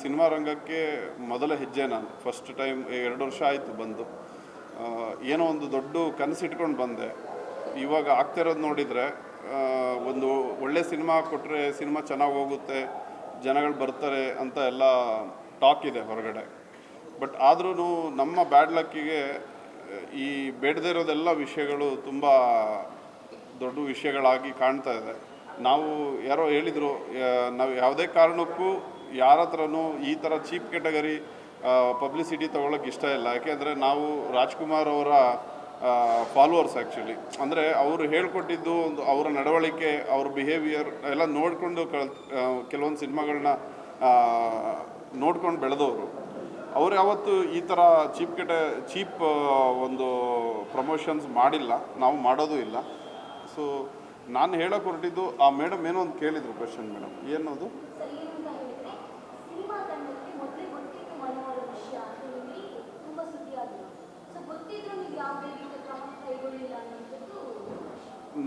Cinema ರಂಗಕ್ಕೆ ಮೊದಲ ಹೆಜ್ಜೆ ನಾನು ಫಸ್ಟ್ ಟೈಮ್ 2 ವರ್ಷ ಆಯಿತು ಬಂದು. ಏನೋ ಒಂದು ದೊಡ್ಡ ಕನಸಿಟ್ಕೊಂಡು ಬಂದೆ. ಇವಾಗ ಆಗ್ತಿರೋದು ನೋಡಿದರೆ ಒಂದು ಒಳ್ಳೆ ಸಿನಿಮಾ ಕೊಟ್ಟರೆ ಸಿನಿಮಾ ಚೆನ್ನಾಗಿ ಹೋಗುತ್ತೆ, ಜನಗಳು ಬರ್ತಾರೆ ಅಂತ ಎಲ್ಲ ಟಾಕ್ ಇದೆ ಹೊರಗಡೆ. ಬಟ್ ಆದ್ರೂ ನಮ್ಮ ಬ್ಯಾಡ್ ಲಕ್ಕಿಗೆ ಈ ಬೇಡದೇ ಇರೋದೆಲ್ಲ ವಿಷಯಗಳು ತುಂಬ ದೊಡ್ಡ ವಿಷಯಗಳಾಗಿ ಕಾಣ್ತಾ ಇದೆ. ನಾವು ಯಾರೋ ಹೇಳಿದರು, ನಾವು ಯಾವುದೇ ಕಾರಣಕ್ಕೂ ಯಾರ ಹತ್ರನೂ ಈ ಥರ ಚೀಪ್ ಕೆಟಗರಿ ಪಬ್ಲಿಸಿಟಿ ತೊಗೊಳಕ್ಕೆ ಇಷ್ಟ ಇಲ್ಲ. ಯಾಕೆಂದರೆ ನಾವು ರಾಜ್ಕುಮಾರ್ ಅವರ ಫಾಲೋವರ್ಸ್ ಆ್ಯಕ್ಚುಲಿ. ಅಂದರೆ ಅವರು ಹೇಳ್ಕೊಟ್ಟಿದ್ದು ಒಂದು ಅವರ ನಡವಳಿಕೆ, ಅವ್ರ ಬಿಹೇವಿಯರ್ ಎಲ್ಲ ನೋಡಿಕೊಂಡು ಕೆಲವೊಂದು ಸಿನಿಮಾಗಳನ್ನ ನೋಡ್ಕೊಂಡು ಬೆಳೆದವರು. ಅವ್ರು ಯಾವತ್ತೂ ಈ ಥರ ಚೀಪ್ ಒಂದು ಪ್ರಮೋಷನ್ಸ್ ಮಾಡಿಲ್ಲ, ನಾವು ಮಾಡೋದು ಇಲ್ಲ. ಸೊ ನಾನು ಹೇಳೋಕೆ ಹೊರಟಿದ್ದು, ಆ ಮೇಡಮ್ ಏನೋ ಒಂದು ಕೇಳಿದರು ಕ್ವೆಶನ್. ಮೇಡಮ್ ಏನದು?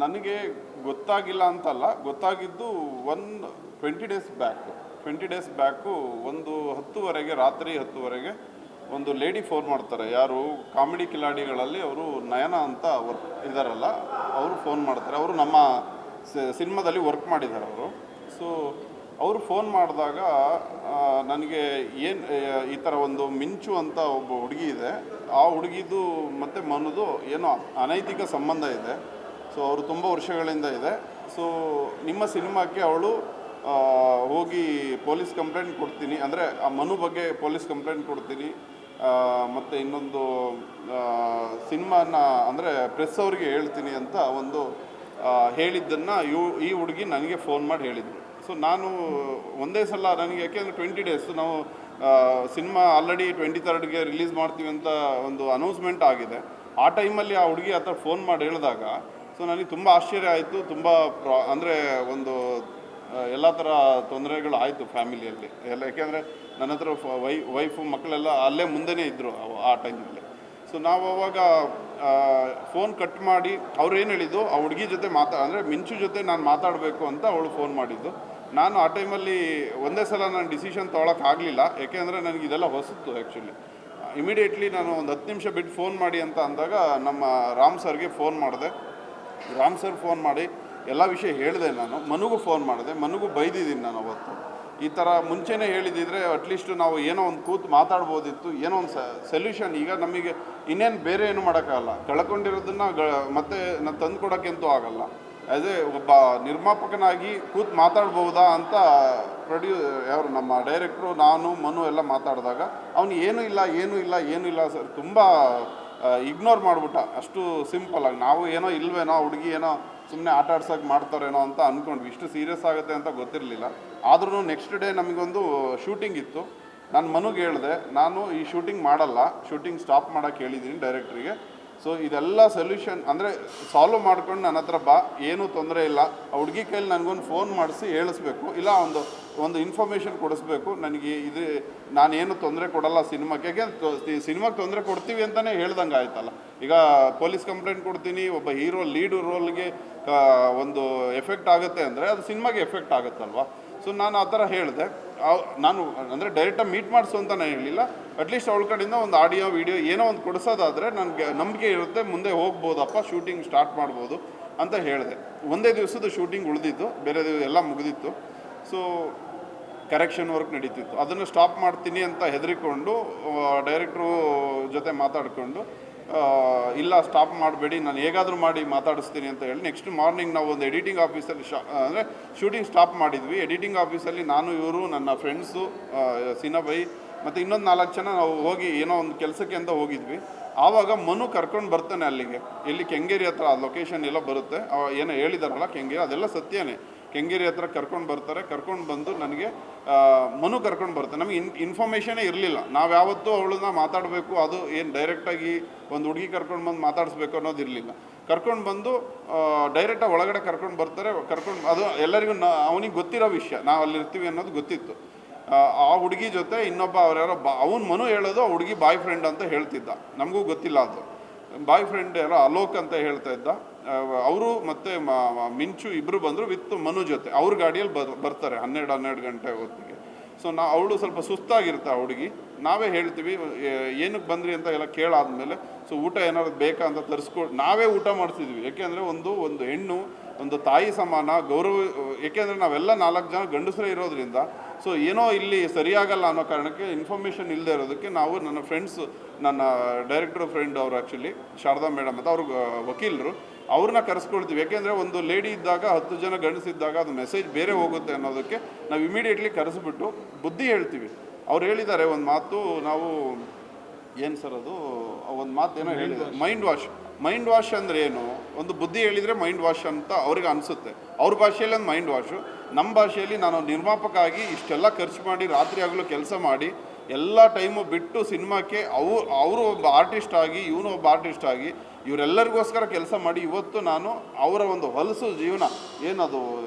ನನಗೆ ಗೊತ್ತಾಗಿಲ್ಲ ಅಂತಲ್ಲ, ಗೊತ್ತಾಗಿದ್ದು 20 ಡೇಸ್ ಬ್ಯಾಕು ಒಂದು 10ವರೆಗೆ, ರಾತ್ರಿ 10ವರೆಗೆ ಒಂದು ಲೇಡಿ ಫೋನ್ ಮಾಡ್ತಾರೆ. ಯಾರು ಕಾಮಿಡಿ ಕಿಲಾಡಿಗಳಲ್ಲಿ ಅವರು ನಯನ ಅಂತ ವರ್ಕ್ ಇದ್ದಾರಲ್ಲ, ಅವರು ಫೋನ್ ಮಾಡ್ತಾರೆ. ಅವರು ನಮ್ಮ ಸಿನಿಮಾದಲ್ಲಿ ವರ್ಕ್ ಮಾಡಿದ್ದಾರೆ ಅವರು. ಸೊ ಅವರು ಫೋನ್ ಮಾಡಿದಾಗ ನನಗೆ ಈ ಥರ ಒಂದು ಮಿಂಚು ಅಂತ ಒಬ್ಬ ಹುಡುಗಿ ಇದೆ, ಆ ಹುಡುಗಿದು ಮತ್ತು ಮನದು ಏನೋ ಅನೈತಿಕ ಸಂಬಂಧ ಇದೆ. ಸೊ ಅವರು ತುಂಬ ವರ್ಷಗಳಿಂದ ಇದೆ. ಸೊ ನಿಮ್ಮ ಸಿನಿಮಾಕ್ಕೆ ಅವಳು ಹೋಗಿ ಪೊಲೀಸ್ ಕಂಪ್ಲೇಂಟ್ ಕೊಡ್ತೀನಿ, ಅಂದರೆ ಆ ಮನು ಬಗ್ಗೆ ಪೊಲೀಸ್ ಕಂಪ್ಲೇಂಟ್ ಕೊಡ್ತೀನಿ, ಮತ್ತು ಇನ್ನೊಂದು ಸಿನಿಮಾನ ಅಂದರೆ ಪ್ರೆಸ್ ಅವ್ರಿಗೆ ಹೇಳ್ತೀನಿ ಅಂತ ಒಂದು ಹೇಳಿದ್ದನ್ನು ಈ ಹುಡುಗಿ ನನಗೆ ಫೋನ್ ಮಾಡಿ ಹೇಳಿದರು. ಸೊ ನಾನು ಒಂದೇ ಸಲ ನನಗೆ, ಯಾಕೆಂದರೆ 20 ಡೇಸ್ ನಾವು ಸಿನಿಮಾ ಆಲ್ರೆಡಿ 23ಗೆ ರಿಲೀಸ್ ಮಾಡ್ತೀವಿ ಅಂತ ಒಂದು ಅನೌನ್ಸ್ಮೆಂಟ್ ಆಗಿದೆ. ಆ ಟೈಮಲ್ಲಿ ಆ ಹುಡುಗಿ ಆ ಥರ ಫೋನ್ ಮಾಡಿ ಹೇಳಿದಾಗ ಸೊ ನನಗೆ ತುಂಬ ಆಶ್ಚರ್ಯ ಆಯಿತು. ತುಂಬ ಅಂದರೆ ಒಂದು ಎಲ್ಲ ಥರ ತೊಂದರೆಗಳು ಆಯಿತು ಫ್ಯಾಮಿಲಿಯಲ್ಲಿ ಎಲ್ಲ. ಯಾಕೆಂದರೆ ನನ್ನ ಹತ್ರ ವೈಫು ಮಕ್ಕಳೆಲ್ಲ ಅಲ್ಲೇ ಮುಂದೆನೇ ಇದ್ದರು ಆ ಟೈಮಲ್ಲಿ. ಸೊ ನಾವು ಅವಾಗ ಫೋನ್ ಕಟ್ ಮಾಡಿ ಅವ್ರು ಏನು ಹೇಳಿದ್ದು, ಆ ಹುಡುಗಿ ಜೊತೆ ಅಂದರೆ ಮಿಂಚು ಜೊತೆ ನಾನು ಮಾತಾಡಬೇಕು ಅಂತ ಅವಳು ಫೋನ್ ಮಾಡಿದ್ದು. ನಾನು ಆ ಟೈಮಲ್ಲಿ ಒಂದೇ ಸಲ ನಾನು ಡಿಸಿಷನ್ ತೊಗೊಳಕ್ಕಾಗಲಿಲ್ಲ, ಯಾಕೆಂದರೆ ನನಗೆ ಇದೆಲ್ಲ ಹೊಸತ್ತು ಆ್ಯಕ್ಚುಲಿ. ಇಮಿಡಿಯೇಟ್ಲಿ ನಾನು ಒಂದು 10 ನಿಮಿಷ ಬಿಟ್ಟು ಫೋನ್ ಮಾಡಿ ಅಂತ ಅಂದಾಗ ನಮ್ಮ ರಾಮ್ ಸರ್ಗೆ ಫೋನ್ ಮಾಡಿದೆ. ರಾಮ್ ಸರ್ ಫೋನ್ ಮಾಡಿ ಎಲ್ಲ ವಿಷಯ ಹೇಳಿದೆ. ನಾನು ಮನುಗೂ ಫೋನ್ ಮಾಡಿದೆ, ಮನುಗೂ ಬೈದಿದ್ದೀನಿ ನಾನು ಅವತ್ತು. ಈ ಥರ ಮುಂಚೆನೇ ಹೇಳಿದಿದ್ರೆ ಅಟ್ಲೀಸ್ಟು ನಾವು ಏನೋ ಒಂದು ಕೂತು ಮಾತಾಡ್ಬೋದಿತ್ತು, ಏನೋ ಒಂದು ಸೊಲ್ಯೂಷನ್. ಈಗ ನಮಗೆ ಇನ್ನೇನು ಬೇರೆ ಏನು ಮಾಡೋಕ್ಕಾಗಲ್ಲ, ಕಳ್ಕೊಂಡಿರೋದನ್ನು ಮತ್ತೆ ನಾನು ತಂದು ಕೊಡೋಕ್ಕಂತೂ ಆಗಲ್ಲ. ಆ್ಯಸ್ ಎ ಒಬ್ಬ ನಿರ್ಮಾಪಕನಾಗಿ ಕೂತು ಮಾತಾಡ್ಬೋದಾ ಅಂತ ಯಾರು ನಮ್ಮ ಡೈರೆಕ್ಟ್ರು, ನಾನು, ಮನು ಎಲ್ಲ ಮಾತಾಡಿದಾಗ ಅವನು ಏನೂ ಇಲ್ಲ ಸರ್, ತುಂಬ ಇಗ್ನೋರ್ ಮಾಡಿಬಿಟ್ಟ. ಅಷ್ಟು ಸಿಂಪಲಾಗಿ ನಾವು ಏನೋ ಇಲ್ವೇನೋ, ಹುಡುಗಿ ಏನೋ ಸುಮ್ಮನೆ ಆಟ ಆಡ್ಸೋಕೆ ಮಾಡ್ತಾರೇನೋ ಅಂತ ಅಂದ್ಕೊಂಡ್ವಿ. ಇಷ್ಟು ಸೀರಿಯಸ್ ಆಗುತ್ತೆ ಅಂತ ಗೊತ್ತಿರಲಿಲ್ಲ. ಆದ್ರೂ ನೆಕ್ಸ್ಟ್ ಡೇ ನಮಗೊಂದು ಶೂಟಿಂಗ್ ಇತ್ತು. ನಾನು ಮನುಗೆ ಹೇಳಿದೆ, ನಾನು ಈ ಶೂಟಿಂಗ್ ಮಾಡಲ್ಲ, ಶೂಟಿಂಗ್ ಸ್ಟಾಪ್ ಮಾಡೋಕ್ಕೆ ಹೇಳಿದ್ದೀನಿ ಡೈರೆಕ್ಟ್ರಿಗೆ. ಸೊ ಇದೆಲ್ಲ ಸೊಲ್ಯೂಷನ್ ಅಂದರೆ ಸಾಲ್ವ್ ಮಾಡ್ಕೊಂಡು ನನ್ನ ಹತ್ರ ಬಾ, ಏನೂ ತೊಂದರೆ ಇಲ್ಲ. ಆ ಹುಡುಗಿ ಕೈಲಿ ನನಗೊಂದು ಫೋನ್ ಮಾಡಿಸಿ ಹೇಳಿಸ್ಬೇಕು, ಇಲ್ಲ ಒಂದು ಇನ್ಫಾರ್ಮೇಷನ್ ಕೊಡಿಸ್ಬೇಕು ನನಗೆ. ನಾನೇನು ತೊಂದರೆ ಕೊಡಲ್ಲ ಸಿನಿಮಾಕ್ಕೆ, ಯಾಕೆಂದ್ರೆ ಸಿನಿಮಾಗೆ ತೊಂದರೆ ಕೊಡ್ತೀವಿ ಅಂತಲೇ ಹೇಳ್ದಂಗೆ ಆಯ್ತಲ್ಲ. ಈಗ ಪೊಲೀಸ್ ಕಂಪ್ಲೇಂಟ್ ಕೊಡ್ತೀನಿ, ಒಬ್ಬ ಹೀರೋ ಲೀಡ್ ರೋಲ್ಗೆ ಒಂದು ಎಫೆಕ್ಟ್ ಆಗುತ್ತೆ ಅಂದರೆ ಅದು ಸಿನಿಮಾಗೆ ಎಫೆಕ್ಟ್ ಆಗುತ್ತಲ್ವ. ಸೊ ನಾನು ಆ ಥರ ಹೇಳಿದೆ. ನಾನು ಅಂದರೆ ಡೈರೆಕ್ಟಾಗಿ ಮೀಟ್ ಮಾಡಿಸು ಅಂತ ನಾನು ಹೇಳಲಿಲ್ಲ, ಅಟ್ಲೀಸ್ಟ್ ಅವಳ ಕಡೆಯಿಂದ ಒಂದು ಆಡಿಯೋ ವಿಡಿಯೋ ಏನೋ ಒಂದು ಕೊಡಿಸೋದಾದರೆ ನನಗೆ ನಂಬಿಕೆ ಇರುತ್ತೆ, ಮುಂದೆ ಹೋಗ್ಬೋದಪ್ಪ, ಶೂಟಿಂಗ್ ಸ್ಟಾರ್ಟ್ ಮಾಡ್ಬೋದು ಅಂತ ಹೇಳಿದೆ. ಒಂದೇ ದಿವಸದ ಶೂಟಿಂಗ್ ಉಳಿದಿತ್ತು, ಬೇರೆ ಎಲ್ಲ ಮುಗಿದಿತ್ತು. ಸೊ ಕರೆಕ್ಷನ್ ವರ್ಕ್ ನಡೀತಿತ್ತು. ಅದನ್ನು ಸ್ಟಾಪ್ ಮಾಡ್ತೀನಿ ಅಂತ ಹೆದರಿಕೊಂಡು ಡೈರೆಕ್ಟ್ರು ಜೊತೆ ಮಾತಾಡಿಕೊಂಡು, ಇಲ್ಲ ಸ್ಟಾಪ್ ಮಾಡಬೇಡಿ, ನಾನು ಹೇಗಾದರೂ ಮಾಡಿ ಮಾತಾಡಿಸ್ತೀನಿ ಅಂತ ಹೇಳಿ ನೆಕ್ಸ್ಟ್ ಮಾರ್ನಿಂಗ್ ನಾವು ಒಂದು ಎಡಿಟಿಂಗ್ ಆಫೀಸಲ್ಲಿ ಅಂದರೆ ಶೂಟಿಂಗ್ ಸ್ಟಾಪ್ ಮಾಡಿದ್ವಿ. ಎಡಿಟಿಂಗ್ ಆಫೀಸಲ್ಲಿ ನಾನು, ಇವರು, ನನ್ನ ಫ್ರೆಂಡ್ಸು, ಸಿನಬೈ ಮತ್ತು ಇನ್ನೊಂದು 4 ಜನ ನಾವು ಹೋಗಿ ಏನೋ ಒಂದು ಕೆಲಸಕ್ಕೆ ಅಂತ ಹೋಗಿದ್ವಿ. ಆವಾಗ ಮನು ಕರ್ಕೊಂಡು ಬರ್ತಾನೆ ಅಲ್ಲಿಗೆ, ಎಲ್ಲಿ ಕೆಂಗೇರಿ ಹತ್ರ ಆ ಲೊಕೇಶನ್ ಎಲ್ಲ ಬರುತ್ತೆ, ಏನೋ ಹೇಳಿದಾರಲ್ಲ ಕೆಂಗೇರಿ, ಅದೆಲ್ಲ ಸತ್ಯನೇ. ಕೆಂಗೇರಿ ಹತ್ರ ಕರ್ಕೊಂಡು ಬರ್ತಾರೆ. ಕರ್ಕೊಂಡು ಬಂದು ನನಗೆ ಮನು ಕರ್ಕೊಂಡು ಬರ್ತಾರೆ. ನಮಗೆ ಇನ್ಫಾರ್ಮೇಷನೇ ಇರಲಿಲ್ಲ. ನಾವು ಯಾವತ್ತೂ ಅವಳನ್ನ ಮಾತಾಡಬೇಕು, ಅದು ಏನು ಡೈರೆಕ್ಟಾಗಿ ಒಂದು ಹುಡುಗಿ ಕರ್ಕೊಂಡು ಬಂದು ಮಾತಾಡಿಸ್ಬೇಕು ಅನ್ನೋದು ಇರಲಿಲ್ಲ. ಕರ್ಕೊಂಡು ಬಂದು ಡೈರೆಕ್ಟಾಗಿ ಒಳಗಡೆ ಕರ್ಕೊಂಡು ಬರ್ತಾರೆ. ಅದು ಎಲ್ಲರಿಗೂ ಅವನಿಗೆ ಗೊತ್ತಿರೋ ವಿಷಯ, ನಾವು ಅಲ್ಲಿರ್ತೀವಿ ಅನ್ನೋದು ಗೊತ್ತಿತ್ತು. ಆ ಹುಡುಗಿ ಜೊತೆ ಇನ್ನೊಬ್ಬ ಅವ್ರ್ಯಾರೋ ಅವ್ನು ಮನು ಹೇಳೋದು ಆ ಹುಡುಗಿ ಬಾಯ್ ಫ್ರೆಂಡ್ ಅಂತ ಹೇಳ್ತಿದ್ದ, ನಮಗೂ ಗೊತ್ತಿಲ್ಲ ಅದು. ಬಾಯ್ ಫ್ರೆಂಡ್ ಯಾರೋ ಅಲೋಕ್ ಅಂತ ಹೇಳ್ತಾ ಇದ್ದ. ಅವರು ಮತ್ತು ಮಿಂಚು ಇಬ್ಬರು ಬಂದರು ವಿತ್ ಮನು ಜೊತೆ. ಅವ್ರ ಗಾಡಿಯಲ್ಲಿ ಬರ್ತಾರೆ 12 ಗಂಟೆ ಹೊತ್ತಿಗೆ. ಸೊ ಅವಳು ಸ್ವಲ್ಪ ಸುಸ್ತಾಗಿರುತ್ತೆ ಆ ಹುಡುಗಿ. ನಾವೇ ಹೇಳ್ತೀವಿ ಏನಕ್ಕೆ ಬಂದ್ರಿ ಅಂತ ಎಲ್ಲ ಕೇಳಾದ್ಮೇಲೆ, ಸೊ ಊಟ ಏನಾದ್ರು ಬೇಕಾ ಅಂತ ತರಿಸ್ಕೊಟ್ಟು ನಾವೇ ಊಟ ಮಾಡಿಸಿದ್ವಿ. ಯಾಕೆಂದರೆ ಒಂದು ಹೆಣ್ಣು ಒಂದು ತಾಯಿ ಸಮಾನ ಗೌರವ. ಏಕೆಂದರೆ ನಾವೆಲ್ಲ 4 ಜನ ಗಂಡಸರೇ ಇರೋದ್ರಿಂದ, ಸೊ ಏನೋ ಇಲ್ಲಿ ಸರಿಯಾಗಲ್ಲ ಅನ್ನೋ ಕಾರಣಕ್ಕೆ ಇನ್ಫಾರ್ಮೇಷನ್ ಇಲ್ಲದೆ ಇರೋದಕ್ಕೆ ನಾವು ನನ್ನ ಫ್ರೆಂಡ್ಸ್, ನನ್ನ ಡೈರೆಕ್ಟರ್ ಫ್ರೆಂಡ್ ಅವರು ಆ್ಯಕ್ಚುಲಿ ಶಾರದಾ ಮೇಡಮ್ ಅಂತ ಅವ್ರಿಗೆ ವಕೀಲರು, ಅವ್ರನ್ನ ಕರೆಸ್ಕೊಳ್ತೀವಿ. ಯಾಕೆಂದರೆ ಒಂದು ಲೇಡಿ ಇದ್ದಾಗ 10 ಜನ ಗಂಡಸಿದ್ದಾಗ ಅದು ಮೆಸೇಜ್ ಬೇರೆ ಹೋಗುತ್ತೆ ಅನ್ನೋದಕ್ಕೆ ನಾವು ಇಮಿಡಿಯೇಟ್ಲಿ ಕರೆಸ್ಬಿಟ್ಟು ಬುದ್ಧಿ ಹೇಳ್ತೀವಿ. ಅವ್ರು ಹೇಳಿದ್ದಾರೆ ಒಂದು ಮಾತು, ನಾವು ಏನು ಸರ್ ಅದು ಒಂದು ಮಾತು ಏನೋ ಹೇಳಿದ್ದಾರೆ, ಮೈಂಡ್ ವಾಶ್ ಅಂದರೆ ಏನು, ಒಂದು ಬುದ್ಧಿ ಹೇಳಿದರೆ ಮೈಂಡ್ ವಾಶ್ ಅಂತ ಅವ್ರಿಗೆ ಅನಿಸುತ್ತೆ. ಅವ್ರ ಭಾಷೆಯಲ್ಲಿ ಒಂದು ಮೈಂಡ್ ವಾಶು, ನಮ್ಮ ಭಾಷೆಯಲ್ಲಿ ನಾನು ನಿರ್ಮಾಪಕ ಆಗಿ ಇಷ್ಟೆಲ್ಲ ಖರ್ಚು ಮಾಡಿ ರಾತ್ರಿ ಆಗಲೂ ಕೆಲಸ ಮಾಡಿ ಎಲ್ಲ ಟೈಮು ಬಿಟ್ಟು ಸಿನಿಮಾಕ್ಕೆ ಅವರು ಒಬ್ಬ ಆರ್ಟಿಸ್ಟ್ ಆಗಿ ಇವನು ಒಬ್ಬ ಆರ್ಟಿಸ್ಟ್ ಆಗಿ ಇವರೆಲ್ಲರಿಗೋಸ್ಕರ ಕೆಲಸ ಮಾಡಿ ಇವತ್ತು ನಾನು ಅವರ ಒಂದು ಹೊಲಸು ಜೀವನ ಏನದು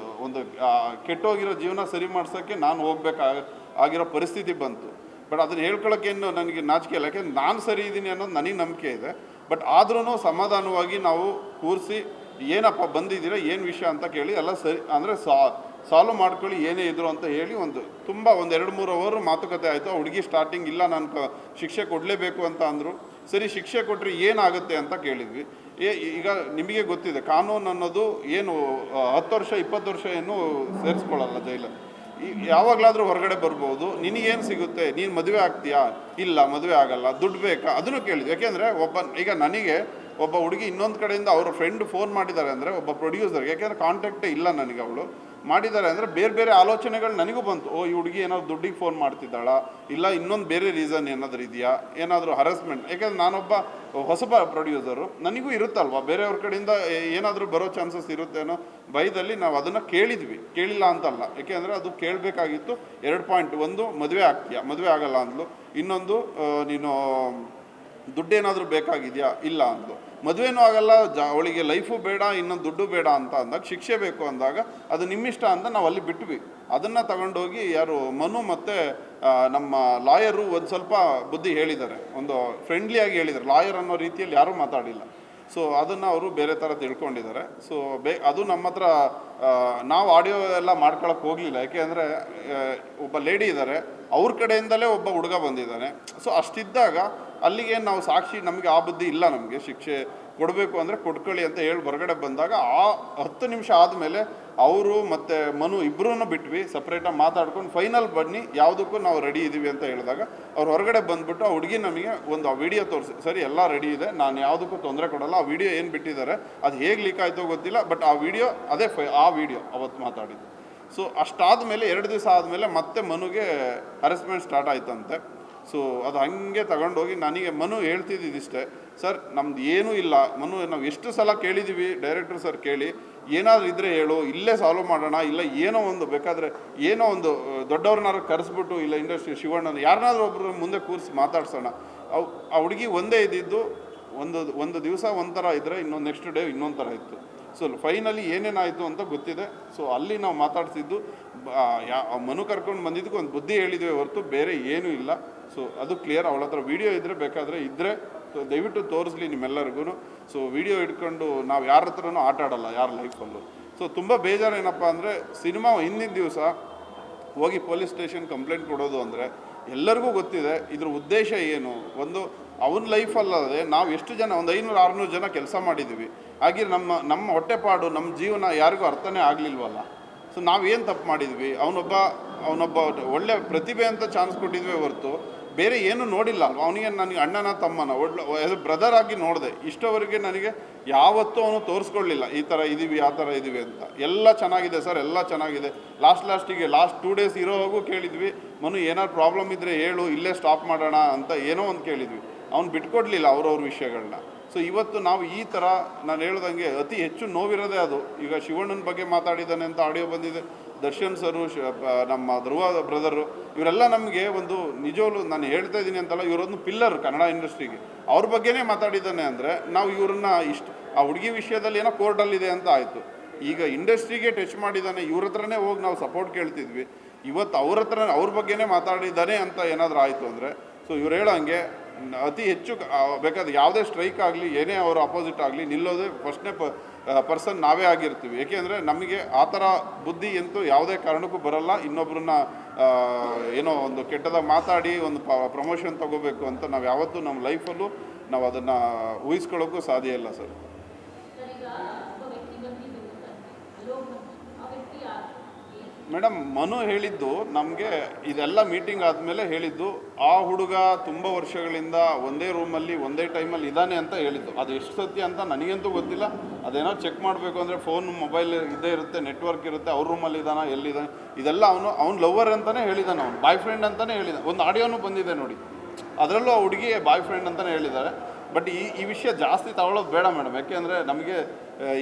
ಒಂದು ಕೆಟ್ಟೋಗಿರೋ ಜೀವನ ಸರಿ ಮಾಡ್ಸೋಕ್ಕೆ ನಾನು ಆಗಿರೋ ಪರಿಸ್ಥಿತಿ ಬಂತು. ಬಟ್ ಅದನ್ನು ಹೇಳ್ಕೊಳ್ಳೋಕ್ಕೇನು ನನಗೆ ನಾಚಿಕೆ ಇಲ್ಲ, ಯಾಕೆಂದ್ರೆ ನಾನು ಸರಿ ಇದ್ದೀನಿ ಅನ್ನೋದು ನನಗೆ ನಂಬಿಕೆ ಇದೆ. ಬಟ್ ಆದ್ರೂ ಸಮಾಧಾನವಾಗಿ ನಾವು ಕೂರಿಸಿ ಏನಪ್ಪ ಬಂದಿದ್ದೀರಾ, ಏನು ವಿಷಯ ಅಂತ ಕೇಳಿ ಎಲ್ಲ ಸರಿ ಅಂದರೆ ಸಾಲ್ವ್ ಮಾಡ್ಕೊಳ್ಳಿ ಏನೇ ಇದ್ರು ಅಂತ ಹೇಳಿ ಒಂದು 2-3 ಅವರ್ ಮಾತುಕತೆ ಆಯಿತು. ಆ ಹುಡುಗಿ ಸ್ಟಾರ್ಟಿಂಗ್ ಇಲ್ಲ ನಾನು ಶಿಕ್ಷೆ ಕೊಡಲೇಬೇಕು ಅಂತ ಅಂದರು. ಸರಿ ಶಿಕ್ಷೆ ಕೊಟ್ಟರೆ ಏನಾಗುತ್ತೆ ಅಂತ ಕೇಳಿದ್ವಿ. ಈಗ ನಿಮಗೆ ಗೊತ್ತಿದೆ ಕಾನೂನು ಅನ್ನೋದು ಏನು 10 ವರ್ಷ 20 ವರ್ಷ ಏನು ಸೇರಿಸ್ಕೊಳ್ಳಲ್ಲ ಜೈಲಲ್ಲಿ. ಯಾವಾಗಲಾದರೂ ಹೊರಗಡೆ ಬರ್ಬೋದು. ನಿನಗೇನು ಸಿಗುತ್ತೆ, ನೀನು ಮದುವೆ ಆಗ್ತೀಯಾ, ಇಲ್ಲ ಮದುವೆ ಆಗಲ್ಲ, ದುಡ್ಡು ಬೇಕಾ, ಅದನ್ನು ಕೇಳಿದ್ವಿ. ಯಾಕೆಂದರೆ ಈಗ ನನಗೆ ಒಬ್ಬ ಹುಡುಗಿ ಇನ್ನೊಂದು ಕಡೆಯಿಂದ ಅವ್ರ ಫ್ರೆಂಡ್ ಫೋನ್ ಮಾಡಿದ್ದಾರೆ ಅಂದರೆ ಒಬ್ಬ ಪ್ರೊಡ್ಯೂಸರ್ಗೆ, ಯಾಕೆಂದರೆ ಕಾಂಟ್ಯಾಕ್ಟೇ ಇಲ್ಲ ನನಗೆ, ಅವಳು ಮಾಡಿದ್ದಾರೆ ಅಂದರೆ ಬೇರೆ ಆಲೋಚನೆಗಳು ನನಗೂ ಬಂತು. ಈ ಹುಡುಗಿ ಏನಾದ್ರು ದುಡ್ಡಿಗೆ ಫೋನ್ ಮಾಡ್ತಿದ್ದಾಳ, ಇಲ್ಲ ಇನ್ನೊಂದು ಬೇರೆ ರೀಸನ್ ಏನಾದರೂ ಇದೆಯಾ, ಏನಾದರೂ ಹರಾಸ್ಮೆಂಟ್. ಯಾಕೆಂದರೆ ನಾನೊಬ್ಬ ಹೊಸಬ ಪ್ರೊಡ್ಯೂಸರು, ನನಗೂ ಇರುತ್ತಲ್ವ ಬೇರೆಯವ್ರ ಕಡೆಯಿಂದ ಏನಾದರೂ ಬರೋ ಚಾನ್ಸಸ್ ಇರುತ್ತೆ ಅನ್ನೋ ಭಯದಲ್ಲಿ ನಾವು ಅದನ್ನು ಕೇಳಿದ್ವಿ. ಕೇಳಿಲ್ಲ ಅಂತಲ್ಲ, ಯಾಕೆಂದರೆ ಅದು ಕೇಳಬೇಕಾಗಿತ್ತು. 2 ಪಾಯಿಂಟ್, ಒಂದು ಮದುವೆ ಆಗ್ತೀಯಾ, ಮದುವೆ ಆಗಲ್ಲ ಅಂದ್ಲು. ಇನ್ನೊಂದು ನೀನು ದುಡ್ಡೇನಾದರೂ ಬೇಕಾಗಿದೆಯಾ, ಇಲ್ಲ ಅಂದ್ಲು. ಮದುವೆನೂ ಆಗಲ್ಲ, ಅವಳಿಗೆ ಲೈಫು ಬೇಡ, ಇನ್ನೊಂದು ದುಡ್ಡು ಬೇಡ ಅಂತ ಅಂದಾಗ, ಶಿಕ್ಷೆ ಬೇಕು ಅಂದಾಗ ಅದು ನಿಮ್ಮಿಷ್ಟ ಅಂತ ನಾವು ಅಲ್ಲಿ ಬಿಟ್ವಿ. ಅದನ್ನು ತಗೊಂಡೋಗಿ ಯಾರು ಮನು ಮತ್ತು ನಮ್ಮ ಲಾಯರು ಒಂದು ಸ್ವಲ್ಪ ಬುದ್ಧಿ ಹೇಳಿದ್ದಾರೆ, ಒಂದು ಫ್ರೆಂಡ್ಲಿಯಾಗಿ ಹೇಳಿದ್ದಾರೆ. ಲಾಯರ್ ಅನ್ನೋ ರೀತಿಯಲ್ಲಿ ಯಾರೂ ಮಾತಾಡಿಲ್ಲ. ಸೊ ಅದನ್ನು ಅವರು ಬೇರೆ ಥರ ತಿಳ್ಕೊಂಡಿದ್ದಾರೆ. ಸೊ ಅದು ನಮ್ಮ ಹತ್ರ ನಾವು ಆಡಿಯೋ ಎಲ್ಲ ಮಾಡ್ಕೊಳಕ್ಕೆ ಹೋಗಲಿಲ್ಲ. ಯಾಕೆಂದರೆ ಒಬ್ಬ ಲೇಡಿ ಇದ್ದಾರೆ, ಅವ್ರ ಕಡೆಯಿಂದಲೇ ಒಬ್ಬ ಹುಡುಗ ಬಂದಿದ್ದಾನೆ. ಸೊ ಅಷ್ಟಿದ್ದಾಗ ಅಲ್ಲಿಗೆ ನಾವು ಸಾಕ್ಷಿ, ನಮಗೆ ಆ ಬುದ್ಧಿ ಇಲ್ಲ, ನಮಗೆ ಶಿಕ್ಷೆ ಕೊಡಬೇಕು ಅಂದರೆ ಕೊಡ್ಕೊಳ್ಳಿ ಅಂತ ಹೇಳಿ ಹೊರಗಡೆ ಬಂದಾಗ ಆ 10 ನಿಮಿಷ ಆದಮೇಲೆ ಅವರು ಮತ್ತು ಮನು ಇಬ್ಬರೂ ಬಿಟ್ವಿ, ಸಪ್ರೇಟಾಗಿ ಮಾತಾಡ್ಕೊಂಡು ಫೈನಲ್ ಬನ್ನಿ ಯಾವುದಕ್ಕೂ ನಾವು ರೆಡಿ ಇದ್ದೀವಿ ಅಂತ ಹೇಳಿದಾಗ ಅವ್ರು ಹೊರಗಡೆ ಬಂದುಬಿಟ್ಟು ಆ ಹುಡುಗಿ ನಮಗೆ ಒಂದು ವಿಡಿಯೋ ತೋರಿಸಿ, ಸರಿ ಎಲ್ಲ ರೆಡಿ ಇದೆ, ನಾನು ಯಾವುದಕ್ಕೂ ತೊಂದರೆ ಕೊಡಲ್ಲ. ಆ ವಿಡಿಯೋ ಏನು ಬಿಟ್ಟಿದ್ದಾರೆ ಅದು ಹೇಗೆ ಲೀಕ್ ಆಯಿತೋ ಗೊತ್ತಿಲ್ಲ, ಬಟ್ ಆ ವಿಡಿಯೋ ಅದೇ ಆ ವಿಡಿಯೋ ಅವತ್ತು ಮಾತಾಡಿದ್ದು. ಸೊ ಅಷ್ಟಾದಮೇಲೆ 2 ದಿವಸ ಆದಮೇಲೆ ಮತ್ತೆ ಮನುಗೆ ಹರೆಸ್ಮೆಂಟ್ ಸ್ಟಾರ್ಟ್ ಆಯ್ತಂತೆ. ಸೊ ಅದು ಹಾಗೆ ತಗೊಂಡೋಗಿ ನನಗೆ ಮನು ಹೇಳ್ತಿದ್ದಿಷ್ಟೇ, ಸರ್ ನಮ್ದು ಏನೂ ಇಲ್ಲ ಮನು, ನಾವು ಎಷ್ಟು ಸಲ ಕೇಳಿದ್ದೀವಿ ಡೈರೆಕ್ಟರ್ ಸರ್ ಕೇಳಿ, ಏನಾದರೂ ಇದ್ದರೆ ಹೇಳು, ಇಲ್ಲೇ ಸಾಲ್ವ್ ಮಾಡೋಣ, ಇಲ್ಲ ಏನೋ ಒಂದು ಬೇಕಾದರೆ ಏನೋ ಒಂದು ದೊಡ್ಡವ್ರನ್ನಾರು ಕರೆಸ್ಬಿಟ್ಟು, ಇಲ್ಲ ಇಂಡಸ್ಟ್ರಿ ಶಿವಣ್ಣನ ಯಾರನ್ನಾದ್ರೂ ಒಬ್ಬರು ಮುಂದೆ ಕೂರಿಸಿ ಮಾತಾಡ್ಸೋಣ. ಆ ಹುಡುಗಿ ಒಂದೇ ಇದ್ದಿದ್ದು, ಒಂದು ದಿವಸ ಒಂಥರ ಇದ್ದರೆ ಇನ್ನೊಂದು ನೆಕ್ಸ್ಟ್ ಡೇ ಇನ್ನೊಂದು ಥರ ಇತ್ತು. ಸೊ ಫೈನಲಿ ಏನೇನಾಯಿತು ಅಂತ ಗೊತ್ತಿದೆ. ಸೊ ಅಲ್ಲಿ ನಾವು ಮಾತಾಡ್ತಿದ್ದು ಮನು ಕರ್ಕೊಂಡು ಬಂದಿದ್ದಕ್ಕೆ ಒಂದು ಬುದ್ಧಿ ಹೇಳಿದ್ವಿ ಹೊರತು ಬೇರೆ ಏನೂ ಇಲ್ಲ. ಸೊ ಅದು ಕ್ಲಿಯರ್. ಅವಳ ಹತ್ರ ವೀಡಿಯೋ ಇದ್ದರೆ ಬೇಕಾದರೆ ಇದ್ದರೆ ದಯವಿಟ್ಟು ತೋರಿಸ್ಲಿ ನಿಮ್ಮೆಲ್ಲರಿಗೂ. ಸೊ ವೀಡಿಯೋ ಇಟ್ಕೊಂಡು ನಾವು ಯಾರ ಹತ್ರನೂ ಆಟ ಆಡಲ್ಲ ಯಾರ ಲೈಫಲ್ಲೂ. ಸೊ ತುಂಬ ಬೇಜಾರು ಏನಪ್ಪ ಅಂದರೆ, ಸಿನಿಮಾ ಹಿಂದಿನ ದಿವಸ ಹೋಗಿ ಪೊಲೀಸ್ ಸ್ಟೇಷನ್ ಕಂಪ್ಲೇಂಟ್ ಕೊಡೋದು ಅಂದರೆ ಎಲ್ಲರಿಗೂ ಗೊತ್ತಿದೆ ಇದ್ರ ಉದ್ದೇಶ ಏನು. ಒಂದು ಅವನ ಲೈಫಲ್ಲದೆ ನಾವು ಎಷ್ಟು ಜನ, ಒಂದು 500-600 ಜನ ಕೆಲಸ ಮಾಡಿದ್ದೀವಿ. ಹಾಗೆ ನಮ್ಮ ಹೊಟ್ಟೆಪಾಡು, ನಮ್ಮ ಜೀವನ ಯಾರಿಗೂ ಅರ್ಥನೇ ಆಗಲಿಲ್ವಲ್ಲ. ಸೊ ನಾವೇನು ತಪ್ಪು ಮಾಡಿದ್ವಿ, ಅವನೊಬ್ಬ ಒಳ್ಳೆ ಪ್ರತಿಭೆ ಅಂತ ಚಾನ್ಸ್ ಕೊಟ್ಟಿದ್ವಿ ಹೊರತು ಬೇರೆ ಏನೂ ನೋಡಿಲ್ಲ ಅಲ್ವ. ಅವನಿಗೆ ನನಗೆ ಅಣ್ಣನ ತಮ್ಮನ ಒಳ್ಳೆ ಬ್ರದರ್ ಆಗಿ ನೋಡಿದೆ. ಇಷ್ಟವರೆಗೆ ನನಗೆ ಯಾವತ್ತೂ ಅವನು ತೋರಿಸ್ಕೊಳ್ಳಿಲ್ಲ ಈ ಥರ ಇದ್ದೀವಿ ಆ ಥರ ಇದ್ದೀವಿ ಅಂತ. ಎಲ್ಲ ಚೆನ್ನಾಗಿದೆ ಸರ್, ಎಲ್ಲ ಚೆನ್ನಾಗಿದೆ. ಲಾಸ್ಟಿಗೆ 2 ಡೇಸ್ ಇರೋವಾಗೂ ಕೇಳಿದ್ವಿ, ಮನು ಏನಾದ್ರು ಪ್ರಾಬ್ಲಮ್ ಇದ್ದರೆ ಹೇಳು, ಇಲ್ಲೇ ಸ್ಟಾಪ್ ಮಾಡೋಣ ಅಂತ ಏನೋ ಒಂದು ಕೇಳಿದ್ವಿ. ಅವ್ನು ಬಿಟ್ಕೊಡ್ಲಿಲ್ಲ ಅವ್ರವ್ರ ವಿಷಯಗಳನ್ನ. ಸೊ ಇವತ್ತು ನಾವು ಈ ಥರ ನಾನು ಹೇಳ್ದಂಗೆ ಅತಿ ಹೆಚ್ಚು ನೋವಿರೋದೇ ಅದು. ಈಗ ಶಿವಣ್ಣನ ಬಗ್ಗೆ ಮಾತಾಡಿದ್ದಾನೆ ಅಂತ ಆಡಿಯೋ ಬಂದಿದೆ, ದರ್ಶನ್ ಸರು, ನಮ್ಮ ಧ್ರುವ ಬ್ರದರು, ಇವರೆಲ್ಲ ನಮಗೆ ಒಂದು ನಿಜವೂ ನಾನು ಹೇಳ್ತಾ ಇದ್ದೀನಿ ಅಂತಲ್ಲ, ಇವರೊಂದು ಪಿಲ್ಲರ್ ಕನ್ನಡ ಇಂಡಸ್ಟ್ರಿಗೆ. ಅವ್ರ ಬಗ್ಗೆನೇ ಮಾತಾಡಿದ್ದಾನೆ ಅಂದರೆ ನಾವು ಇವ್ರನ್ನ ಆ ಹುಡುಗಿ ವಿಷಯದಲ್ಲಿ ಏನೋ ಕೋರ್ಟಲ್ಲಿದೆ ಅಂತ ಆಯಿತು. ಈಗ ಇಂಡಸ್ಟ್ರಿಗೆ ಟಚ್ ಮಾಡಿದ್ದಾನೆ, ಇವ್ರ ಹತ್ರನೇ ಹೋಗಿ ನಾವು ಸಪೋರ್ಟ್ ಕೇಳ್ತಿದ್ವಿ. ಇವತ್ತು ಅವ್ರ ಬಗ್ಗೆನೇ ಮಾತಾಡಿದ್ದಾನೆ ಅಂತ ಏನಾದರೂ ಆಯಿತು ಅಂದರೆ, ಸೊ ಇವ್ರು ಹೇಳೋಂಗೆ ಅತಿ ಹೆಚ್ಚು ಬೇಕಾದ್ರೆ ಯಾವುದೇ ಸ್ಟ್ರೈಕ್ ಆಗಲಿ, ಏನೇ ಅವರ ಅಪೋಸಿಟ್ ಆಗಲಿ ನಿಲ್ಲೋದೇ ಫಸ್ಟ್ನೇ ಪರ್ಸನ್ ನಾವೇ ಆಗಿರ್ತೀವಿ. ಏಕೆಂದರೆ ನಮಗೆ ಆ ಥರ ಬುದ್ಧಿ ಅಂತೂ ಯಾವುದೇ ಕಾರಣಕ್ಕೂ ಬರಲ್ಲ. ಇನ್ನೊಬ್ಬರನ್ನ ಏನೋ ಒಂದು ಕೆಟ್ಟದಾಗಿ ಮಾತಾಡಿ ಒಂದು ಪ್ರಮೋಷನ್ ತೊಗೋಬೇಕು ಅಂತ ನಾವು ಯಾವತ್ತೂ ನಮ್ಮ ಲೈಫಲ್ಲೂ ನಾವು ಅದನ್ನು ಊಹಿಸ್ಕೊಳ್ಳೋಕ್ಕೂ ಸಾಧ್ಯ ಇಲ್ಲ ಸರ್. ಮೇಡಮ್, ಮನು ಹೇಳಿದ್ದು ನಮಗೆ ಇದೆಲ್ಲ ಮೀಟಿಂಗ್ ಆದಮೇಲೆ ಹೇಳಿದ್ದು, ಆ ಹುಡುಗ ತುಂಬ ವರ್ಷಗಳಿಂದ ಒಂದೇ ರೂಮಲ್ಲಿ ಒಂದೇ ಟೈಮಲ್ಲಿ ಇದ್ದಾನೆ ಅಂತ ಹೇಳಿದ್ದು. ಅದು ಎಷ್ಟು ಸತ್ಯ ಅಂತ ನನಗಂತೂ ಗೊತ್ತಿಲ್ಲ. ಅದೇನೋ ಚೆಕ್ ಮಾಡಬೇಕು ಅಂದರೆ ಫೋನ್ ಮೊಬೈಲ್ ಇದ್ದೇ ಇರುತ್ತೆ, ನೆಟ್ವರ್ಕ್ ಇರುತ್ತೆ, ಅವ್ರ ರೂಮಲ್ಲಿ ಇದ್ದಾನ ಎಲ್ಲಿದ್ದಾನೆ ಇದೆಲ್ಲ ಅವ್ನು ಲವರ್ ಅಂತಲೇ ಹೇಳಿದ್ದಾನೆ, ಅವ್ನು ಬಾಯ್ ಫ್ರೆಂಡ್ ಅಂತಲೇ ಹೇಳಿದ್ದಾನೆ. ಒಂದು ಆಡಿಯೋನೂ ಬಂದಿದೆ ನೋಡಿ, ಅದರಲ್ಲೂ ಆ ಹುಡುಗಿ ಬಾಯ್ ಫ್ರೆಂಡ್ ಅಂತಲೇ ಹೇಳಿದ್ದಾರೆ. ಬಟ್ ಈ ವಿಷಯ ಜಾಸ್ತಿ ತಗೊಳ್ಳೋದು ಬೇಡ ಮೇಡಮ್. ಯಾಕೆಂದರೆ ನಮಗೆ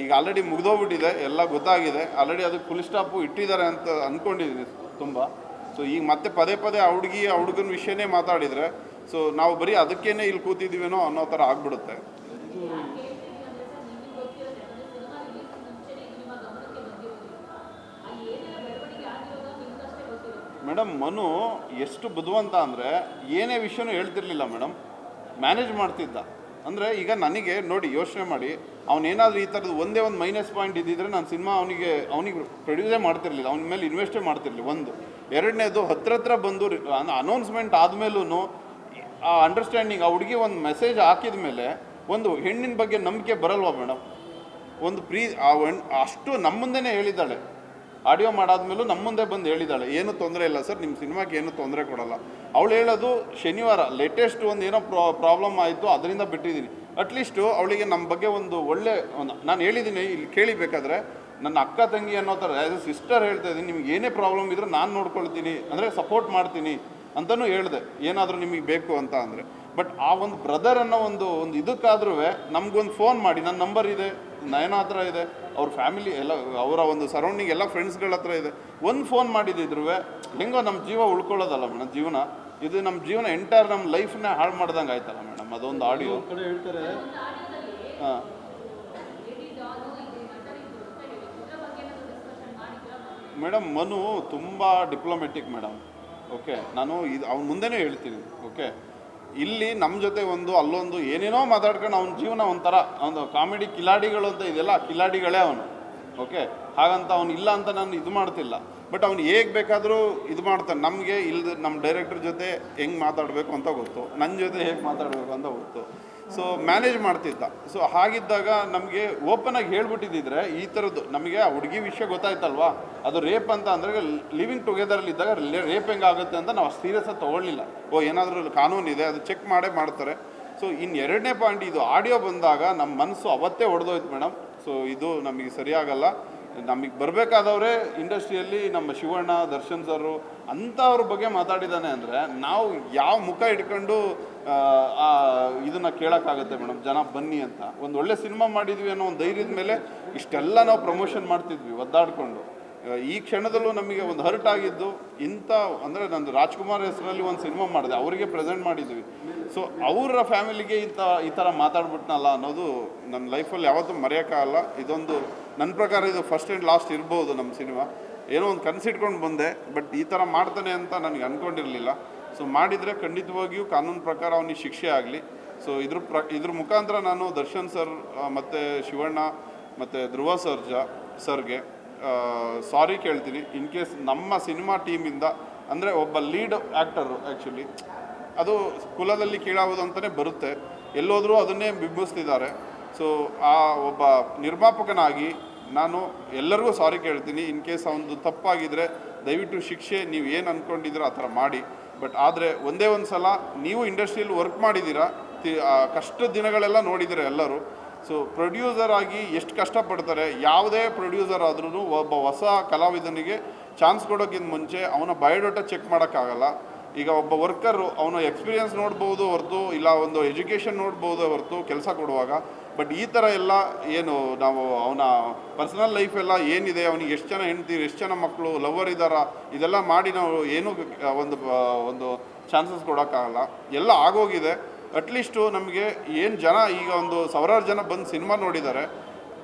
ಈಗ ಆಲ್ರೆಡಿ ಮುಗಿದೋಗ್ಬಿಟ್ಟಿದೆ, ಎಲ್ಲ ಗೊತ್ತಾಗಿದೆ. ಆಲ್ರೆಡಿ ಅದಕ್ಕೆ ಫುಲ್ ಸ್ಟಾಪು ಇಟ್ಟಿದ್ದಾರೆ ಅಂತ ಅಂದ್ಕೊಂಡಿದ್ದೀನಿ ತುಂಬ. ಸೊ ಈಗ ಮತ್ತೆ ಪದೇ ಪದೇ ಆ ಹುಡುಗನ ವಿಷಯನೇ ಮಾತಾಡಿದರೆ ಸೊ ನಾವು ಬರೀ ಅದಕ್ಕೇನೆ ಇಲ್ಲಿ ಕೂತಿದ್ದೀವೇನೋ ಅನ್ನೋ ಥರ ಆಗ್ಬಿಡುತ್ತೆ. ಮೇಡಮ್, ಮನು ಎಷ್ಟು ಬುದ್ಧಿವಂತ ಅಂದರೆ ಏನೇ ವಿಷಯನೂ ಹೇಳ್ತಿರ್ಲಿಲ್ಲ ಮೇಡಮ್, ಮ್ಯಾನೇಜ್ ಮಾಡ್ತಿದ್ದ. ಅಂದರೆ ಈಗ ನನಗೆ ನೋಡಿ, ಯೋಚನೆ ಮಾಡಿ, ಅವನೇನಾದರೂ ಈ ಥರದ್ದು ಒಂದೇ ಒಂದು ಮೈನಸ್ ಪಾಯಿಂಟ್ ಇದ್ದಿದ್ರೆ ನಾನು ಸಿನಿಮಾ ಅವನಿಗೆ ಪ್ರೊಡ್ಯೂಸೇ ಮಾಡ್ತಿರ್ಲಿಲ್ಲ, ಅವನ ಮೇಲೆ ಇನ್ವೆಸ್ಟೇ ಮಾಡ್ತಿರ್ಲಿಲ್ಲ. ಒಂದು ಎರಡನೇದು ಹತ್ರ ಬಂದು ಅನೌನ್ಸ್ಮೆಂಟ್ ಆದಮೇಲೂ ಆ ಅಂಡರ್ಸ್ಟ್ಯಾಂಡಿಂಗ್, ಆ ಹುಡುಗಿ ಒಂದು ಮೆಸೇಜ್ ಹಾಕಿದ ಮೇಲೆ ಒಂದು ಹೆಣ್ಣಿನ ಬಗ್ಗೆ ನಂಬಿಕೆ ಬರಲ್ವಾ ಮೇಡಮ್? ಒಂದು ಅಷ್ಟು ನಮ್ಮ ಮುಂದೆನೇ ಹೇಳಿದ್ದಾಳೆ, ಆಡಿಯೋ ಮಾಡಾದ್ಮೇಲೂ ನಮ್ಮ ಮುಂದೆ ಬಂದು ಹೇಳಿದ್ದಾಳೆ, ಏನೂ ತೊಂದರೆ ಇಲ್ಲ ಸರ್, ನಿಮ್ಮ ಸಿನಿಮಾಗೆ ಏನೂ ತೊಂದರೆ ಕೊಡಲ್ಲ. ಅವಳು ಹೇಳೋದು ಶನಿವಾರ ಲೇಟೆಸ್ಟ್ ಒಂದು ಏನೋ ಪ್ರಾಬ್ಲಮ್ ಆಯಿತು, ಅದರಿಂದ ಬಿಟ್ಟಿದ್ದೀನಿ. ಅಟ್ಲೀಸ್ಟು ಅವಳಿಗೆ ನಮ್ಮ ಬಗ್ಗೆ ಒಂದು ಒಳ್ಳೆ ನಾನು ಹೇಳಿದ್ದೀನಿ, ಇಲ್ಲಿ ಕೇಳಿಬೇಕಾದ್ರೆ ನನ್ನ ಅಕ್ಕ ತಂಗಿ ಅನ್ನೋ ಥರ ಆ್ಯಸ್ ಎ ಸಿಸ್ಟರ್ ಹೇಳ್ತಾ ಇದ್ದೀನಿ, ನಿಮ್ಗೆ ಏನೇ ಪ್ರಾಬ್ಲಮ್ ಇದ್ರೂ ನಾನು ನೋಡ್ಕೊಳ್ತೀನಿ, ಅಂದರೆ ಸಪೋರ್ಟ್ ಮಾಡ್ತೀನಿ ಅಂತಲೂ ಹೇಳಿದೆ, ಏನಾದರೂ ನಿಮಗೆ ಬೇಕು ಅಂತ ಅಂದರೆ. ಬಟ್ ಆ ಒಂದು ಬ್ರದರ್ ಅನ್ನೋ ಒಂದು ಇದಕ್ಕಾದ್ರೂ ನಮಗೊಂದು ಫೋನ್ ಮಾಡಿ, ನನ್ನ ನಂಬರ್ ಇದೆ, ನಯನ ಹತ್ರ ಇದೆ, ಅವ್ರ ಫ್ಯಾಮಿಲಿ ಎಲ್ಲ, ಅವರ ಒಂದು ಸರೌಂಡಿಂಗ್ ಎಲ್ಲ ಫ್ರೆಂಡ್ಸ್ಗಳ ಹತ್ರ ಇದೆ, ಒಂದು ಫೋನ್ ಮಾಡಿದಿದ್ರು ಹೆಂಗೋ ನಮ್ಮ ಜೀವ ಉಳ್ಕೊಳ್ಳೋದಲ್ಲ ಮೇಡಮ್. ಜೀವನ ಇದು ನಮ್ಮ ಜೀವನ ಎಂಟೈರ್ ನಮ್ಮ ಲೈಫ್ನೇ ಹಾಳು ಮಾಡ್ದಂಗೆ ಆಯ್ತಲ್ಲ ಮೇಡಮ್. ಅದೊಂದು ಆಡಿಯೋ ಕಡೆ ಹೇಳ್ತಾರೆ. ಹಾಂ ಮೇಡಮ್, ಮನು ತುಂಬ ಡಿಪ್ಲೊಮೆಟಿಕ್ ಮೇಡಮ್. ಓಕೆ, ನಾನು ಅವ್ನ ಮುಂದೆನೇ ಹೇಳ್ತೀನಿ. ಓಕೆ, ಇಲ್ಲಿ ನಮ್ಮ ಜೊತೆ ಒಂದು ಅಲ್ಲೊಂದು ಏನೇನೋ ಮಾತಾಡ್ಕೊಂಡು ಅವ್ನ ಜೀವನ ಒಂಥರ ಒಂದು ಕಾಮಿಡಿ ಕಿಲಾಡಿಗಳು ಅಂತ ಇದೆಯಲ್ಲ, ಕಿಲಾಡಿಗಳೇ ಅವನು. ಓಕೆ, ಹಾಗಂತ ಅವ್ನು ಇಲ್ಲ ಅಂತ ನಾನು ಇದು ಮಾಡ್ತಿಲ್ಲ. ಬಟ್ ಅವ್ನು ಹೇಗೆ ಬೇಕಾದರೂ ಇದು ಮಾಡ್ತಾನೆ. ನಮಗೆ ನಮ್ಮ ಡೈರೆಕ್ಟರ್ ಜೊತೆ ಹೆಂಗೆ ಮಾತಾಡಬೇಕು ಅಂತ ಗೊತ್ತು, ನನ್ನ ಜೊತೆ ಹೇಗೆ ಮಾತಾಡಬೇಕು ಅಂತ ಗೊತ್ತು. ಸೊ ಮ್ಯಾನೇಜ್ ಮಾಡ್ತಿದ್ದ. ಸೊ ಹಾಗಿದ್ದಾಗ ನಮಗೆ ಓಪನಾಗಿ ಹೇಳ್ಬಿಟ್ಟಿದ್ದಿದ್ರೆ ಈ ಥರದ್ದು ನಮಗೆ ಆ ಹುಡುಗಿ ವಿಷಯ ಗೊತ್ತಾಯ್ತಲ್ವಾ, ಅದು ರೇಪ್ ಅಂತ ಅಂದರೆ ಲಿವಿಂಗ್ ಟುಗೆದರಲ್ಲಿದ್ದಾಗ ರೇಪ್ ಹೆಂಗಾಗುತ್ತೆ ಅಂತ ನಾವು ಸೀರಿಯಸ್ ಆಗಿ ತೊಗೊಳ್ಳಿಲ್ಲ. ಏನಾದರೂ ಕಾನೂನಿದೆ, ಅದು ಚೆಕ್ ಮಾಡೇ ಮಾಡ್ತಾರೆ. ಸೊ ಇನ್ನು ಎರಡನೇ ಪಾಯಿಂಟ್, ಇದು ಆಡಿಯೋ ಬಂದಾಗ ನಮ್ಮ ಮನಸ್ಸು ಅವತ್ತೇ ಹೊಡೆದೋಯ್ತು ಮೇಡಮ್. ಸೊ ಇದು ನಮಗೆ ಸರಿಯಾಗಲ್ಲ. ನಮಗೆ ಬರಬೇಕಾದವರೇ ಇಂಡಸ್ಟ್ರಿಯಲ್ಲಿ ನಮ್ಮ ಶಿವಣ್ಣ, ದರ್ಶನ್ ಸರು ಅಂಥವ್ರ ಬಗ್ಗೆ ಮಾತಾಡಿದ್ದಾನೆ ಅಂದರೆ ನಾವು ಯಾವ ಮುಖ ಇಟ್ಕೊಂಡು ಇದನ್ನು ಕೇಳೋಕ್ಕಾಗುತ್ತೆ ಮೇಡಮ್? ಜನ ಬನ್ನಿ ಅಂತ ಒಂದು ಒಳ್ಳೆ ಸಿನಿಮಾ ಮಾಡಿದ್ವಿ ಅನ್ನೋ ಒಂದು ಧೈರ್ಯದ ಮೇಲೆ ಇಷ್ಟೆಲ್ಲ ನಾವು ಪ್ರಮೋಷನ್ ಮಾಡ್ತಿದ್ವಿ ಒದ್ದಾಡಿಕೊಂಡು. ಈ ಕ್ಷಣದಲ್ಲೂ ನಮಗೆ ಒಂದು ಹರ್ಟ್ ಆಗಿದ್ದು ಇಂಥ ಅಂದರೆ ನಂದು ರಾಜ್ಕುಮಾರ್ ಹೆಸರಲ್ಲಿ ಒಂದು ಸಿನಿಮಾ ಮಾಡಿದೆ, ಅವರಿಗೆ ಪ್ರೆಸೆಂಟ್ ಮಾಡಿದ್ವಿ. ಸೊ ಅವರ ಫ್ಯಾಮಿಲಿಗೆ ಈ ಥರ ಮಾತಾಡ್ಬಿಟ್ನಲ್ಲ ಅನ್ನೋದು ನನ್ನ ಲೈಫಲ್ಲಿ ಯಾವತ್ತೂ ಮರೆಯೋಕ್ಕಾಗಲ್ಲ. ಇದೊಂದು ನನ್ನ ಪ್ರಕಾರ ಇದು ಫಸ್ಟ್ ಆ್ಯಂಡ್ ಲಾಸ್ಟ್ ಇರ್ಬೋದು ನಮ್ಮ ಸಿನಿಮಾ. ಏನೋ ಒಂದು ಕನಸಿಟ್ಕೊಂಡು ಬಂದೆ, ಬಟ್ ಈ ಥರ ಮಾಡ್ತಾನೆ ಅಂತ ನನಗೆ ಅಂದ್ಕೊಂಡಿರಲಿಲ್ಲ. ಸೊ ಮಾಡಿದರೆ ಖಂಡಿತವಾಗಿಯೂ ಕಾನೂನು ಪ್ರಕಾರ ಅವನಿಗೆ ಶಿಕ್ಷೆ ಆಗಲಿ. ಸೊ ಇದ್ರ ಮುಖಾಂತರ ನಾನು ದರ್ಶನ್ ಸರ್ ಮತ್ತು ಶಿವಣ್ಣ ಮತ್ತು ಧ್ರುವ ಸರ್ಗೆ ಸಾರಿ ಕೇಳ್ತೀನಿ. ಇನ್ ಕೇಸ್ ನಮ್ಮ ಸಿನಿಮಾ ಟೀಮಿಂದ ಅಂದರೆ ಒಬ್ಬ ಲೀಡ್ ಆ್ಯಕ್ಟರು ಆ್ಯಕ್ಚುಲಿ ಅದು ಕುಲದಲ್ಲಿ ಕೀಳಾಗೋದು ಅಂತಲೇ ಬರುತ್ತೆ, ಎಲ್ಲೋದ್ರೂ ಅದನ್ನೇ ಬಿಂಬಿಸ್ತಿದ್ದಾರೆ. ಸೊ ಆ ಒಬ್ಬ ನಿರ್ಮಾಪಕನಾಗಿ ನಾನು ಎಲ್ಲರಿಗೂ ಸಾರಿ ಕೇಳ್ತೀನಿ. ಇನ್ ಕೇಸ್ ಅವನದು ತಪ್ಪಾಗಿದ್ದರೆ ದಯವಿಟ್ಟು ಶಿಕ್ಷೆ ನೀವು ಏನು ಅಂದ್ಕೊಂಡಿದ್ದೀರೋ ಆ ಥರ ಮಾಡಿ. ಬಟ್ ಆದರೆ ಒಂದೇ ಒಂದು ಸಲ ನೀವು ಇಂಡಸ್ಟ್ರಿಯಲ್ಲಿ ವರ್ಕ್ ಮಾಡಿದ್ದೀರಾ, ಕಷ್ಟದ ದಿನಗಳೆಲ್ಲ ನೋಡಿದ್ದೀರ ಎಲ್ಲರೂ. ಸೊ ಪ್ರೊಡ್ಯೂಸರ್ ಆಗಿ ಎಷ್ಟು ಕಷ್ಟಪಡ್ತಾರೆ, ಯಾವುದೇ ಪ್ರೊಡ್ಯೂಸರ್ ಆದ್ರೂ ಒಬ್ಬ ಹೊಸ ಕಲಾವಿದನಿಗೆ ಚಾನ್ಸ್ ಕೊಡೋಕ್ಕಿಂತ ಮುಂಚೆ ಅವನ ಬಯೋಡಾಟಾ ಚೆಕ್ ಮಾಡೋಕ್ಕಾಗಲ್ಲ. ಈಗ ಒಬ್ಬ ವರ್ಕರು ಅವನ ಎಕ್ಸ್ಪೀರಿಯನ್ಸ್ ನೋಡ್ಬೋದು ಹೊರತು, ಇಲ್ಲ ಒಂದು ಎಜುಕೇಷನ್ ನೋಡ್ಬೋದು ಹೊರತು ಕೆಲಸ ಕೊಡುವಾಗ. ಬಟ್ ಈ ಥರ ಎಲ್ಲ ಏನು ನಾವು ಅವನ ಪರ್ಸನಲ್ ಲೈಫೆಲ್ಲ ಏನಿದೆ, ಅವನಿಗೆ ಎಷ್ಟು ಜನ ಹೆಂಡ್ತೀರು, ಎಷ್ಟು ಜನ ಮಕ್ಕಳು, ಲವರ್ ಇದ್ದಾರಾ, ಇದೆಲ್ಲ ಮಾಡಿ ನಾವು ಏನೂ ಒಂದು ಚಾನ್ಸಸ್ ಕೊಡೋಕ್ಕಾಗಲ್ಲ. ಎಲ್ಲ ಆಗೋಗಿದೆ. ಅಟ್ಲೀಸ್ಟು ನಮಗೆ ಏನು ಜನ ಈಗ ಒಂದು ಸಾವಿರಾರು ಜನ ಬಂದು ಸಿನಿಮಾ ನೋಡಿದ್ದಾರೆ,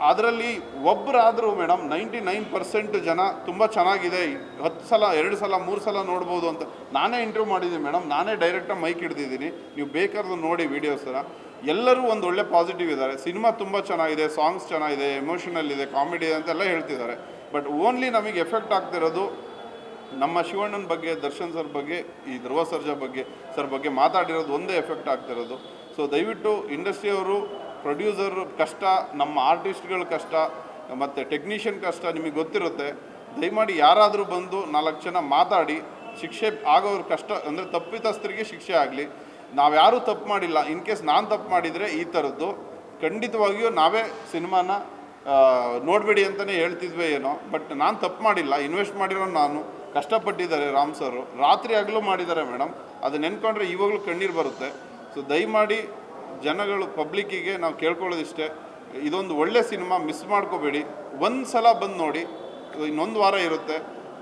ಅದರಲ್ಲಿ ಒಬ್ಬರಾದರೂ ಮೇಡಮ್ 99% ಜನ ತುಂಬ ಚೆನ್ನಾಗಿದೆ, 10 ಸಲ 2 ಸಲ 3 ಸಲ ನೋಡ್ಬೋದು ಅಂತ ನಾನೇ ಇಂಟರ್ವ್ಯೂ ಮಾಡಿದ್ದೀನಿ ಮೇಡಮ್. ನಾನೇ ಡೈರೆಕ್ಟಾಗಿ ಮೈಕ್ ಹಿಡ್ದಿದ್ದೀನಿ, ನೀವು ಬೇಕಾದ್ರೆ ನೋಡಿ ವೀಡಿಯೋಸ್ನ. ಎಲ್ಲರೂ ಒಂದು ಒಳ್ಳೆ ಪಾಸಿಟಿವ್ ಇದ್ದಾರೆ. ಸಿನಿಮಾ ತುಂಬ ಚೆನ್ನಾಗಿದೆ, ಸಾಂಗ್ಸ್ ಚೆನ್ನಾಗಿದೆ, ಎಮೋಷನಲ್ ಇದೆ, ಕಾಮಿಡಿ ಅಂತೆಲ್ಲ ಹೇಳ್ತಿದ್ದಾರೆ. ಬಟ್ ಓನ್ಲಿ ನಮಗೆ ಎಫೆಕ್ಟ್ ಆಗ್ತಿರೋದು ನಮ್ಮ ಶಿವಣ್ಣನ ಬಗ್ಗೆ, ದರ್ಶನ್ ಸರ್ ಬಗ್ಗೆ, ಈ ಧ್ರುವ ಸರ್ಜಾ ಬಗ್ಗೆ ಮಾತಾಡಿರೋದು ಒಂದೇ ಎಫೆಕ್ಟ್ ಆಗ್ತಿರೋದು. ಸೊ ದಯವಿಟ್ಟು ಇಂಡಸ್ಟ್ರಿಯವರು, ಪ್ರೊಡ್ಯೂಸರ್ ಕಷ್ಟ, ನಮ್ಮ ಆರ್ಟಿಸ್ಟ್ಗಳ ಕಷ್ಟ ಮತ್ತು ಟೆಕ್ನಿಷಿಯನ್ ಕಷ್ಟ ನಿಮಗೆ ಗೊತ್ತಿರುತ್ತೆ. ದಯಮಾಡಿ ಯಾರಾದರೂ ಬಂದು 4 ಜನ ಮಾತಾಡಿ ಶಿಕ್ಷೆ ಆಗೋರ ಕಷ್ಟ ಅಂದರೆ ತಪ್ಪಿತಸ್ಥರಿಗೆ ಶಿಕ್ಷೆ ಆಗಲಿ. ನಾವು ಯಾರೂ ತಪ್ಪು ಮಾಡಿಲ್ಲ. ಇನ್ ಕೇಸ್ ನಾನು ತಪ್ಪು ಮಾಡಿದರೆ ಈ ಥರದ್ದು ಖಂಡಿತವಾಗಿಯೂ ನಾವೇ ಸಿನಿಮಾನ ನೋಡಬೇಡಿ ಅಂತಲೇ ಹೇಳ್ತಿದ್ವಿ ಏನೋ. ಬಟ್ ನಾನು ತಪ್ಪು ಮಾಡಿಲ್ಲ. ಇನ್ವೆಸ್ಟ್ ಮಾಡಿರೋ ನಾನು, ಕಷ್ಟಪಟ್ಟಿದ್ದಾರೆ ರಾಮ್ ಸರು, ರಾತ್ರಿ ಹಗಲು ಮಾಡಿದ್ದಾರೆ ಮೇಡಮ್. ಅದು ನೆನ್ಕೊಂಡ್ರೆ ಇವಾಗಲೂ ಕಣ್ಣೀರು ಬರುತ್ತೆ. ಸೊ ದಯಮಾಡಿ ಜನಗಳು, ಪಬ್ಲಿಕ್ಕಿಗೆ ನಾವು ಕೇಳ್ಕೊಳ್ಳೋದಿಷ್ಟೇ, ಇದೊಂದು ಒಳ್ಳೆ ಸಿನಿಮಾ, ಮಿಸ್ ಮಾಡ್ಕೋಬೇಡಿ. ಒಂದು ಸಲ ಬಂದು ನೋಡಿ. ಇನ್ನೊಂದು ವಾರ ಇರುತ್ತೆ.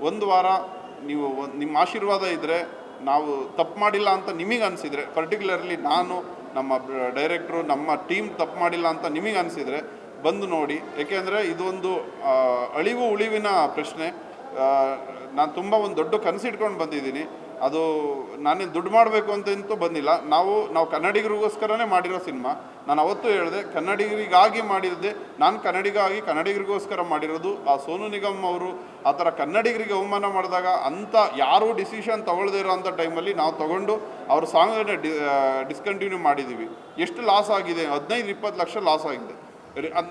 ಒಂದು ವಾರ ನೀವು ನಿಮ್ಮ ಆಶೀರ್ವಾದ ಇದ್ದರೆ, ನಾವು ತಪ್ಪು ಮಾಡಿಲ್ಲ ಅಂತ ನಿಮಗೆ ಅನಿಸಿದರೆ, ಪರ್ಟಿಕ್ಯುಲರ್ಲಿ ನಾನು, ನಮ್ಮ ಡೈರೆಕ್ಟ್ರು, ನಮ್ಮ ಟೀಮ್ ತಪ್ಪು ಮಾಡಿಲ್ಲ ಅಂತ ನಿಮಗೆ ಅನಿಸಿದರೆ ಬಂದು ನೋಡಿ. ಏಕೆಂದರೆ ಇದೊಂದು ಅಳಿವು ಉಳಿವಿನ ಪ್ರಶ್ನೆ. ನಾನು ತುಂಬ ಒಂದು ದೊಡ್ಡ ಕನಸಿಟ್ಕೊಂಡು ಬಂದಿದ್ದೀನಿ. ಅದು ನಾನೇನು ದುಡ್ಡು ಮಾಡಬೇಕು ಅಂತಂತೂ ಬಂದಿಲ್ಲ. ನಾವು ಕನ್ನಡಿಗರಿಗೋಸ್ಕರನೇ ಮಾಡಿರೋ ಸಿನಿಮಾ. ನಾನು ಅವತ್ತು ಹೇಳಿದೆ, ಕನ್ನಡಿಗರಿಗಾಗಿ ಮಾಡಿದ್ದೆ. ನಾನು ಕನ್ನಡಿಗರಿಗೋಸ್ಕರ ಮಾಡಿರೋದು. ಆ ಸೋನು ನಿಗಮ್ ಅವರು ಆ ಥರ ಕನ್ನಡಿಗರಿಗೆ ಅವಮಾನ ಮಾಡಿದಾಗ ಅಂಥ ಯಾರೂ ಡಿಸಿಷನ್ ತೊಗೊಳ್ದೇ ಇರೋ ಅಂಥ ಟೈಮಲ್ಲಿ ನಾವು ತೊಗೊಂಡು ಅವ್ರ ಸಾಂಗನ್ನು ಡಿಸ್ಕಂಟಿನ್ಯೂ ಮಾಡಿದ್ದೀವಿ. ಎಷ್ಟು ಲಾಸ್ ಆಗಿದೆ? 15-20 ಲಕ್ಷ ಲಾಸ್ ಆಗಿದೆ.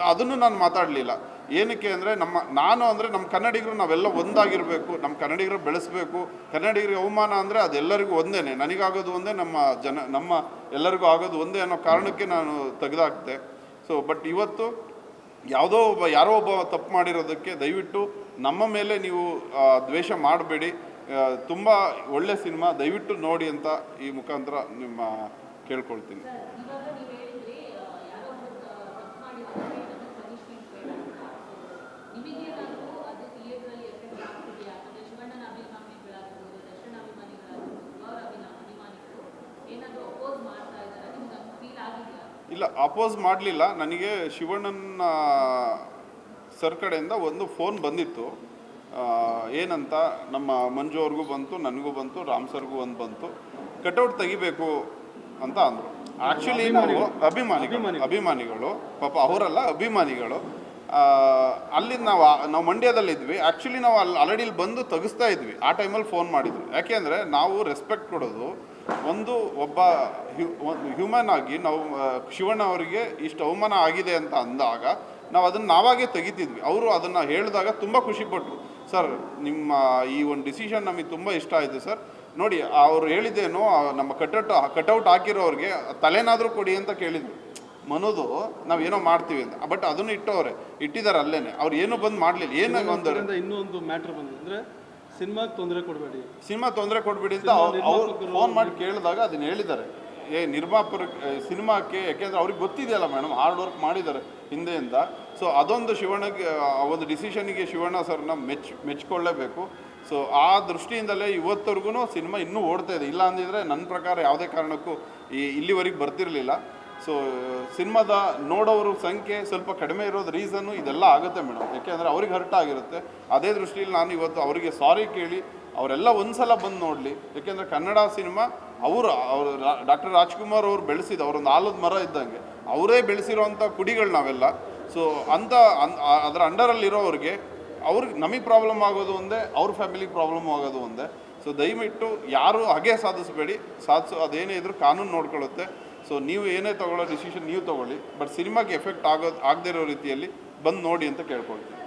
ಅದನ್ನು ನಾನು ಮಾತಾಡಲಿಲ್ಲ. ಏನಕ್ಕೆ ಅಂದರೆ ನಮ್ಮ ಕನ್ನಡಿಗರು ನಾವೆಲ್ಲ ಒಂದಾಗಿರಬೇಕು, ನಮ್ಮ ಕನ್ನಡಿಗರು ಬೆಳೆಸಬೇಕು. ಕನ್ನಡಿಗರಿಗೆ ಅವಮಾನ ಅಂದರೆ ಅದೆಲ್ಲರಿಗೂ ಒಂದೇ, ನನಗಾಗೋದು ಒಂದೇ, ನಮ್ಮ ಎಲ್ಲರಿಗೂ ಆಗೋದು ಒಂದೇ ಅನ್ನೋ ಕಾರಣಕ್ಕೆ ನಾನು ತೆಗೆದಾಕ್ತೆ. ಸೊ ಬಟ್ ಇವತ್ತು ಯಾರೋ ಒಬ್ಬ ತಪ್ಪು ಮಾಡಿರೋದಕ್ಕೆ ದಯವಿಟ್ಟು ನಮ್ಮ ಮೇಲೆ ನೀವು ದ್ವೇಷ ಮಾಡಬೇಡಿ. ತುಂಬ ಒಳ್ಳೆ ಸಿನಿಮಾ, ದಯವಿಟ್ಟು ನೋಡಿ ಅಂತ ಈ ಮುಖಾಂತರ ನಿಮ್ಮ ಕೇಳ್ಕೊಳ್ತೀನಿ. ಇಲ್ಲ, ಅಪೋಸ್ ಮಾಡಲಿಲ್ಲ. ನನಗೆ ಶಿವಣ್ಣನ ಸರ್ ಕಡೆಯಿಂದ ಒಂದು ಫೋನ್ ಬಂದಿತ್ತು. ಏನಂತ, ನಮ್ಮ ಮಂಜು ಅವ್ರಿಗೂ ಬಂತು, ನನಗೂ ಬಂತು, ರಾಮ್ ಸರ್ಗೂ ಒಂದು ಬಂತು, ಕಟೌಟ್ ತೆಗಿಬೇಕು ಅಂತ ಅಂದರು. ಆ್ಯಕ್ಚುಲಿ ನಾವು ಅಭಿಮಾನಿಗಳು ಪಾಪ ಅವರಲ್ಲ, ಅಭಿಮಾನಿಗಳು. ಅಲ್ಲಿ ನಾವು ಮಂಡ್ಯದಲ್ಲಿದ್ವಿ. ಆ್ಯಕ್ಚುಲಿ ನಾವು ಆಲ್ರೆಡಿ ಇಲ್ಲಿ ಬಂದು ತೆಗಿಸ್ತಾ ಇದ್ವಿ. ಆ ಟೈಮಲ್ಲಿ ಫೋನ್ ಮಾಡಿದ್ರು. ಯಾಕೆಂದರೆ ನಾವು ರೆಸ್ಪೆಕ್ಟ್ ಕೊಡೋದು, ಒಬ್ಬ ಹ್ಯೂಮನ್ ಆಗಿ ನಾವು ಶಿವಣ್ಣ ಅವರಿಗೆ ಇಷ್ಟು ಅವಮಾನ ಆಗಿದೆ ಅಂತ ಅಂದಾಗ ನಾವು ಅದನ್ನು ನಾವಾಗೇ ತೆಗಿತಿದ್ವಿ. ಅವರು ಅದನ್ನು ಹೇಳಿದಾಗ ತುಂಬ ಖುಷಿಪಟ್ಟರು. ಸರ್, ನಿಮ್ಮ ಈ ಒಂದು ಡಿಸಿಷನ್ ನಮಗೆ ತುಂಬ ಇಷ್ಟ ಆಯಿತು ಸರ್. ನೋಡಿ, ಅವ್ರು ಹೇಳಿದ್ದೇನು, ನಮ್ಮ ಕಟೌಟ್ ಹಾಕಿರೋರಿಗೆ ತಲೆನಾದರೂ ಕೊಡಿ ಅಂತ ಕೇಳಿದ್ರು. ಮನೋದು ನಾವೇನೋ ಮಾಡ್ತೀವಿ ಅಂತ. ಬಟ್ ಅದನ್ನು ಇಟ್ಟಿದ್ದಾರೆ ಅಲ್ಲೇನೆ. ಅವ್ರು ಏನೂ ಬಂದು ಮಾಡಲಿಲ್ಲ. ಇನ್ನೊಂದು ಮ್ಯಾಟ್ರ್ ಬಂದರೆ ಸಿನಿಮಾಗೆ ತೊಂದರೆ ಕೊಡಬೇಡಿ ಅಂತ ಅವ್ರು ಫೋನ್ ಮಾಡಿ ಕೇಳಿದಾಗ ಅದನ್ನು ಹೇಳಿದ್ದಾರೆ. ನಿರ್ಮಾಪಕ ಸಿನಿಮಾಕ್ಕೆ, ಯಾಕೆಂದರೆ ಅವ್ರಿಗೆ ಗೊತ್ತಿದೆಯಲ್ಲ ಮೇಡಮ್, ಹಾರ್ಡ್ ವರ್ಕ್ ಮಾಡಿದ್ದಾರೆ ಹಿಂದೆಯಿಂದ. ಸೊ ಅದೊಂದು ಶಿವಣ್ಣಗೆ, ಒಂದು ಡಿಸಿಷನಿಗೆ ಶಿವಣ್ಣ ಸರ್ನ ಮೆಚ್ಕೊಳ್ಳೇಬೇಕು. ಸೊ ಆ ದೃಷ್ಟಿಯಿಂದಲೇ ಇವತ್ತವರೆಗೂ ಸಿನಿಮಾ ಇನ್ನೂ ಓಡ್ತಾ ಇದೆ. ಇಲ್ಲ ಅಂದಿದ್ರೆ ನನ್ನ ಪ್ರಕಾರ ಯಾವುದೇ ಕಾರಣಕ್ಕೂ ಇಲ್ಲಿವರೆಗೆ ಬರ್ತಿರಲಿಲ್ಲ. ಸೊ ಸಿನಿಮಾದ ನೋಡೋರ ಸಂಖ್ಯೆ ಸ್ವಲ್ಪ ಕಡಿಮೆ ಇರೋದು ರೀಸನ್ನು ಇದೆಲ್ಲ ಆಗುತ್ತೆ ಮೇಡಮ್. ಯಾಕೆಂದರೆ ಅವ್ರಿಗೆ ಹರ್ಟ್ ಆಗಿರುತ್ತೆ. ಅದೇ ದೃಷ್ಟಿಯಲ್ಲಿ ನಾನು ಇವತ್ತು ಅವರಿಗೆ ಸಾರಿ ಕೇಳಿ ಅವರೆಲ್ಲ ಒಂದು ಸಲ ಬಂದು ನೋಡಲಿ. ಯಾಕೆಂದರೆ ಕನ್ನಡ ಸಿನಿಮಾ ಅವರು ಡಾಕ್ಟರ್ ರಾಜ್ಕುಮಾರ್ ಅವರು ಬೆಳೆಸಿದ, ಅವರೊಂದು ಆಲದ ಮರ ಇದ್ದಂಗೆ, ಅವರೇ ಬೆಳೆಸಿರೋವಂಥ ಕುಡಿಗಳು ನಾವೆಲ್ಲ. ಸೊ ಅದರ ಅಂಡರಲ್ಲಿರೋರಿಗೆ ನಮಗೆ ಪ್ರಾಬ್ಲಮ್ ಆಗೋದು ಒಂದೇ, ಅವ್ರ ಫ್ಯಾಮಿಲಿಗೆ ಪ್ರಾಬ್ಲಮ್ ಆಗೋದು ಒಂದೇ. ಸೊ ದಯವಿಟ್ಟು ಯಾರು ಹಾಗೆ ಸಾಧಿಸಬೇಡಿ. ಅದೇನೇ ಇದ್ರೂ ಕಾನೂನು ನೋಡ್ಕೊಳ್ಳುತ್ತೆ. ಸೊ ನೀವು ಏನೇ ತೊಗೊಳ್ಳೋ ಡಿಸಿಷನ್ ನೀವು ತೊಗೊಳ್ಳಿ. ಬಟ್ ಸಿನಿಮಾಗೆ ಎಫೆಕ್ಟ್ ಆಗದೇ ಇರೋ ರೀತಿಯಲ್ಲಿ ಬಂದು ನೋಡಿ ಅಂತ ಕೇಳ್ಕೊಳ್ತೀನಿ.